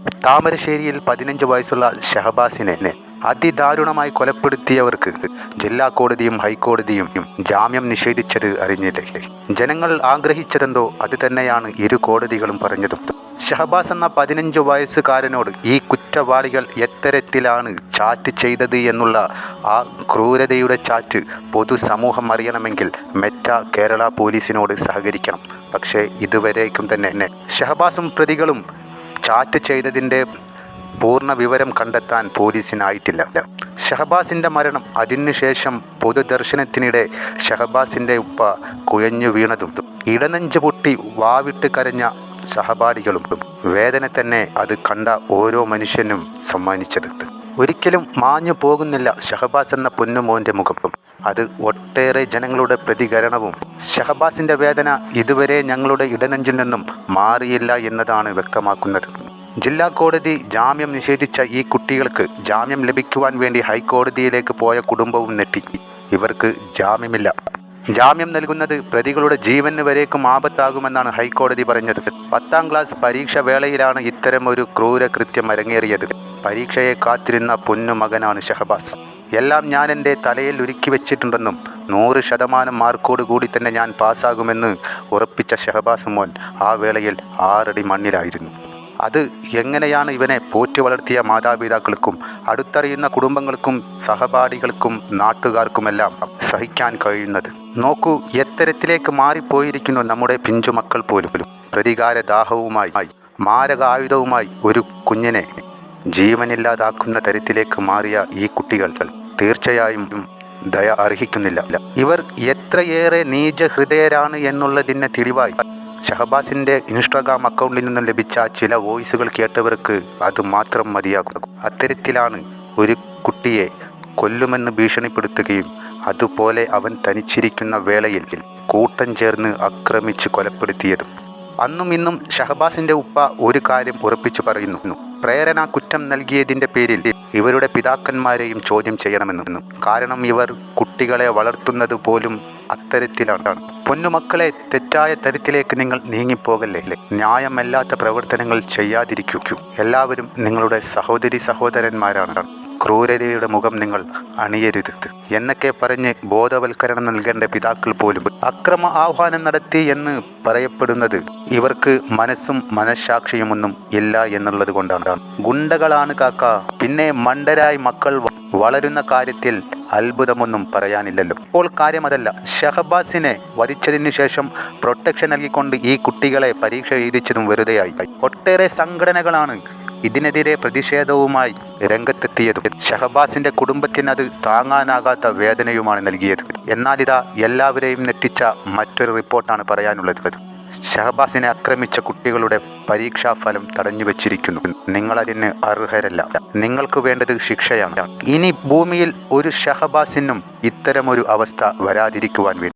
താമരശ്ശേരിയിൽ 15 വയസ്സുള്ള ഷഹബാസിനെ അതിദാരുണമായി കൊലപ്പെടുത്തിയവർക്ക് ജില്ലാ കോടതിയും ഹൈക്കോടതിയും ജാമ്യം നിഷേധിച്ചത് അറിഞ്ഞില്ലേ? ജനങ്ങൾ ആഗ്രഹിച്ചതെന്തോ അത് തന്നെയാണ് ഇരു കോടതികളും പറഞ്ഞതും. ഷഹബാസ് എന്ന 15 വയസ്സുകാരനോട് ഈ കുറ്റവാളികൾ എത്തരത്തിലാണ് ചാറ്റ് ചെയ്തത് എന്നുള്ള ആ ക്രൂരതയുടെ ചാറ്റ് പൊതുസമൂഹം അറിയണമെങ്കിൽ മെറ്റ കേരള പോലീസിനോട് സഹകരിക്കണം. പക്ഷേ ഇതുവരേക്കും തന്നെ ഷഹബാസും പ്രതികളും ചാറ്റ് ചെയ്തതിൻ്റെ പൂർണ്ണ വിവരം കണ്ടെത്താൻ പോലീസിനായിട്ടില്ല. ഷഹബാസിൻ്റെ മരണം, അതിനുശേഷം പൊതുദർശനത്തിനിടെ ഷഹബാസിൻ്റെ ഉപ്പ കുഴഞ്ഞു വീണതും ഇടനെഞ്ച് പൊട്ടി വാവിട്ട് കരഞ്ഞ സഹപാഠികളും വേദന തന്നെ അത് കണ്ട ഓരോ മനുഷ്യനും സമ്മാനിച്ചത്. ഒരിക്കലും മാഞ്ഞു പോകുന്നില്ല ഷഹബാസ് എന്ന പൊന്നുമോൻ്റെ മുഖം. അത് ഒട്ടേറെ ജനങ്ങളുടെ പ്രതികരണവും ഷഹബാസിൻ്റെ വേദന ഇതുവരെ ഞങ്ങളുടെ ഇടനെഞ്ചിൽ നിന്നും മാറിയില്ല എന്നതാണ് വ്യക്തമാക്കുന്നത്. ജില്ലാ കോടതി ജാമ്യം നിഷേധിച്ച ഈ കുട്ടികൾക്ക് ജാമ്യം ലഭിക്കുവാൻ വേണ്ടി ഹൈക്കോടതിയിലേക്ക് പോയ കുടുംബവും നെട്ടി. ഇവർക്ക് ജാമ്യമില്ല. ജാമ്യം നൽകുന്നത് പ്രതികളുടെ ജീവന് വരേക്കും ആപത്താകുമെന്നാണ് ഹൈക്കോടതി പറഞ്ഞത്. 10ാം ക്ലാസ് പരീക്ഷ വേളയിലാണ് ഇത്തരമൊരു ക്രൂരകൃത്യം അരങ്ങേറിയത്. പരീക്ഷയെ കാത്തിരുന്ന പൊന്നുമകനാണ് ഷഹബാസ്. എല്ലാം ഞാൻ എൻ്റെ തലയിൽ ഒരുക്കി വെച്ചിട്ടുണ്ടെന്നും 100% മാർക്കോട് കൂടി തന്നെ ഞാൻ പാസ്സാകുമെന്ന് ഉറപ്പിച്ച ഷഹബാസ് മോൻ ആ വേളയിൽ 6 അടി മണ്ണിലായിരുന്നു. അത് എങ്ങനെയാണ് ഇവനെ പോറ്റി വളർത്തിയ മാതാപിതാക്കൾക്കും അടുത്തറിയുന്ന കുടുംബങ്ങൾക്കും സഹപാഠികൾക്കും നാട്ടുകാർക്കുമെല്ലാം സഹിക്കാൻ കഴിയുന്നത്? നോക്കൂ, എത്തരത്തിലേക്ക് മാറിപ്പോയിരിക്കുന്നു നമ്മുടെ പിഞ്ചുമക്കൾ പോലും. പ്രതികാരദാഹവുമായി മാരകായുധവുമായി ഒരു കുഞ്ഞിനെ ജീവനില്ലാതാക്കുന്ന തരത്തിലേക്ക് മാറിയ ഈ കുട്ടികൾ തീർച്ചയായും ദയ അർഹിക്കുന്നില്ല. ഇവർ എത്രയേറെ നീചഹൃദയരാണ് എന്നുള്ളതിന് തെളിവായി ഷഹബാസിൻ്റെ ഇൻസ്റ്റാഗ്രാം അക്കൗണ്ടിൽ നിന്നും ലഭിച്ച ചില വോയിസുകൾ കേട്ടവർക്ക് അത് മാത്രം മതിയാകും. അത്തരത്തിലാണ് ഒരു കുട്ടിയെ കൊല്ലുമെന്ന് ഭീഷണിപ്പെടുത്തുകയും അതുപോലെ അവൻ തനിച്ചിരിക്കുന്ന വേളയിൽ കൂട്ടം ചേർന്ന് ആക്രമിച്ച് കൊലപ്പെടുത്തിയതും. അന്നും ഇന്നും ഷഹബാസിൻ്റെ ഉപ്പ ഒരു കാര്യം ഉറപ്പിച്ചു പറയുന്നു: പ്രേരണ കുറ്റം നൽകിയതിൻ്റെ പേരിൽ ഇവരുടെ പിതാക്കന്മാരെയും ചോദ്യം ചെയ്യണമെന്നും. കാരണം ഇവർ കുട്ടികളെ വളർത്തുന്നത് പോലും അത്തരത്തിലാണ്. പൊന്നുമക്കളെ, തെറ്റായ തരത്തിലേക്ക് നിങ്ങൾ നീങ്ങിപ്പോകല്ലേ. ന്യായമല്ലാത്ത പ്രവർത്തനങ്ങൾ ചെയ്യാതിരിക്കൂ. എല്ലാവരും നിങ്ങളുടെ സഹോദരി സഹോദരന്മാരാണ്. ക്രൂരതയുടെ മുഖം നിങ്ങൾ അണിയരുത് എന്നൊക്കെ പറഞ്ഞ് ബോധവൽക്കരണം നൽകേണ്ട പിതാക്കൾ പോലും അക്രമ ആഹ്വാനം നടത്തി എന്ന് പറയപ്പെടുന്നത് ഇവർക്ക് മനസ്സും മനഃസാക്ഷിയുമൊന്നും ഇല്ല എന്നുള്ളത് കൊണ്ടാണ്. ഗുണ്ടകളാണ് കാക്ക. പിന്നെ മണ്ടരായി മക്കൾ വളരുന്ന കാര്യത്തിൽ അത്ഭുതമൊന്നും പറയാനില്ലല്ലോ. ഇപ്പോൾ കാര്യമതല്ല. ഷഹബാസിനെ വധിച്ചതിന് ശേഷം പ്രൊട്ടക്ഷൻ നൽകിക്കൊണ്ട് ഈ കുട്ടികളെ പരീക്ഷ എഴുതിച്ചതും വെറുതെയായി. ഒട്ടേറെ സംഘടനകളാണ് ഇതിനെതിരെ പ്രതിഷേധവുമായി രംഗത്തെത്തിയതും. ഷഹബാസിൻ്റെ കുടുംബത്തിനത് താങ്ങാനാകാത്ത വേദനയുമാണ് നൽകിയത്. എന്നാലിതാ എല്ലാവരെയും നെറ്റിച്ച മറ്റൊരു റിപ്പോർട്ടാണ് പറയാനുള്ളത്. ഷഹബാസിനെ ആക്രമിച്ച കുട്ടികളുടെ പരീക്ഷാഫലം തടഞ്ഞു വച്ചിരിക്കുന്നു. നിങ്ങളതിന് അർഹരല്ല. നിങ്ങൾക്ക് വേണ്ടത് ശിക്ഷയാണ്. ഇനി ഭൂമിയിൽ ഒരു ഷഹബാസിനും ഇത്തരമൊരു അവസ്ഥ വരാതിരിക്കുവാൻ വേണ്ടി